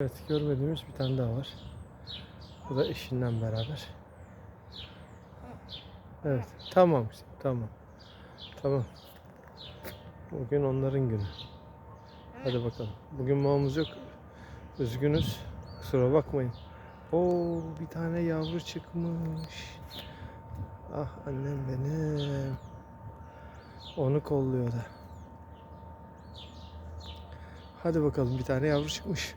Evet, görmediğimiz bir tane daha var. Bu da eşinden beraber. Evet, tamam, tamam. Tamam. Bugün onların günü. Hadi bakalım. Bugün mamamız yok. Üzgünüz. Kusura bakmayın. Oo, bir tane yavru çıkmış. Ah annem benim. Onu kolluyor da. Hadi bakalım, bir tane yavru çıkmış.